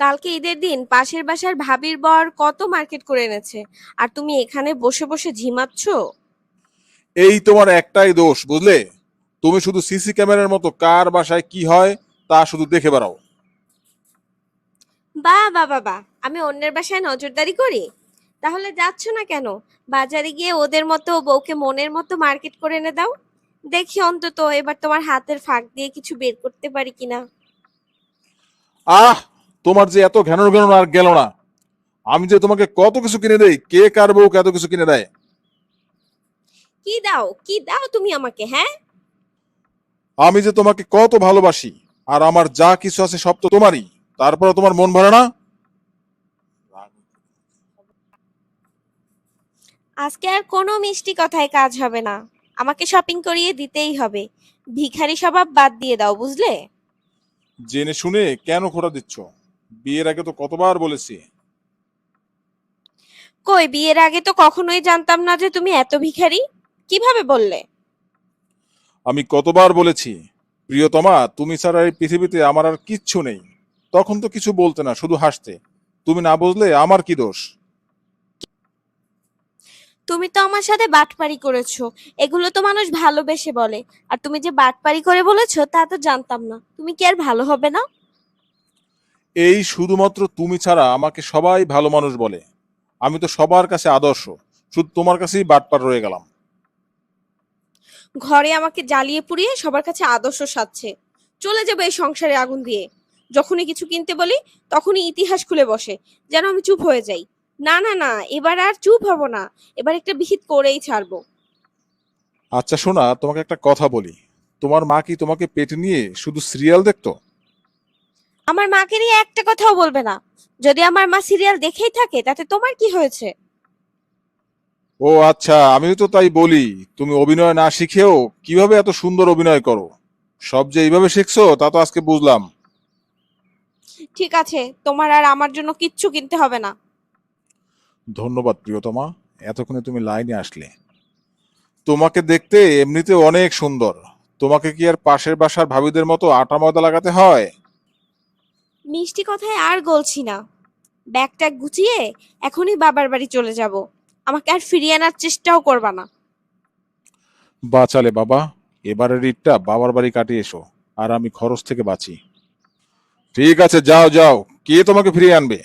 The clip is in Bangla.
কালকে ঈদের দিন পাশের বাসার ভাবির বর কত মার্কেট করে এনেছে, আর তুমি এখানে বসে বসে ঝিমাচ্ছ। এই তোমার একটাই দোষ বুঝলে, তুমি শুধু সিসি ক্যামেরার মতো কার বাসায় কি হয় তা শুধু দেখে বেড়াও। বাহ বাহ বাহ বাহ, আমি অন্যের বাসায় নজরদারি করি? তাহলে যাচ্ছ না কেন? বাজারে গিয়ে ওদের মতো বউকে মনের মতো মার্কেট করে এনে দাও। দেখি অন্তত এবার তোমার হাতের ফাঁক দিয়ে কিছু বের করতে পারি কিনা। আহ, তোমার যে এত ঘ্যানোর ঘ্যানোর আর গেল না। আমি যে তোমাকে কত কিছু কিনে দেই, কে কার বউকে এত কিছু কিনে দেয়? কি দাও, কি দাও তুমি আমাকে, হ্যাঁ? আমি যে তোমাকে কত ভালোবাসি, আর আমার যা কিছু আছে সব তো তোমারই, তারপরে তোমার মন ভরে না? আজকে আর কোনো মিষ্টি কথায় কাজ হবে না। আমাকে শপিং করিয়ে দিতেই হবে। ভিখারি স্বভাব বাদ দিয়ে দাও, বুঝলে? জেনে শুনে কেন খোটা দিচ্ছ? বিয়ের আগে তো কতবার বলেছি। কই, বিয়ের আগে তো কখনোই জানতাম না যে তুমি এত ভিখারি। কিভাবে বললে? আমি কতবার বলেছি, প্রিয়তমা তুমি ছাড়া এই পৃথিবীতে আমার আর কিচ্ছু নেই। তখন তো কিছু বলতে না, শুধু হাসতে। তুমি না বুঝলে আমার কি দোষ? তুমি তো আমার সাথে বাটপারি করেছো। এগুলো তো মানুষ ভালোবেসে বলে। আর তুমি যে বাটপারি করে বলেছো তা তো জানতাম না। তুমি কি আর ভালো হবে না? এই শুধুমাত্র তুমি ছাড়া আমাকে সবাই ভালো মানুষ বলে। আমি তো সবার কাছে আদর্শ, শুধু তোমার কাছেই বাটপার রয়ে গেলাম। ঘরে আমাকে জ্বালিয়ে পুড়িয়ে সবার কাছে আদর্শ সাজছে। চলে যাবে এই সংসারে আগুন দিয়ে। যখনই কিছু কিনতে বলি তখনই ইতিহাস খুলে বসে, যেন আমি চুপ হয়ে যাই। না না না, এবার আর চুপ হব না। এবার একটা বিহিত করেই ছাড়বো। আচ্ছা শোনা, তোমাকে একটা কথা বলি। তোমার মা কি তোমাকে পেটে নিয়ে শুধু সিরিয়াল দেখতো? আমার মাকে নিয়ে একটা কথাও বলবে না। যদি আমার মা সিরিয়াল দেখেই থাকে তাতে তোমার কি হয়েছে? ও আচ্ছা, আমিও তো তাই বলি। তুমি অভিনয় না শিখেও কিভাবে এত সুন্দর অভিনয় করো। সব যে এইভাবে শিখছো তা তো আজকে বুঝলাম। ঠিক আছে, তোমার আর আমার জন্য কিচ্ছু কিনতে হবে না। ধন্যবাদ প্রিয়তমা, এতক্ষণে তুমি লাইনে আসলে। তোমাকে দেখতে এমনিতে অনেক সুন্দর। তোমাকে কি আর পাশের বাসার ভাবিদের মতো আটা ময়দা লাগাতে হয়? মিষ্টি কথায় আর গলছি না। ব্যাগটা গুছিয়ে এখনই বাবার বাড়ি চলে যাব। আমাকে আর ফিরিয়ে আনার চেষ্টাও করবা না। বাঁচালে বাবা, এবারের ঈদটা বাবার বাড়ি কাটিয়ে এসো, আর আমি খরচ থেকে বাঁচি। ঠিক আছে, যাও যাও, কে তোমাকে ফিরিয়ে আনবে?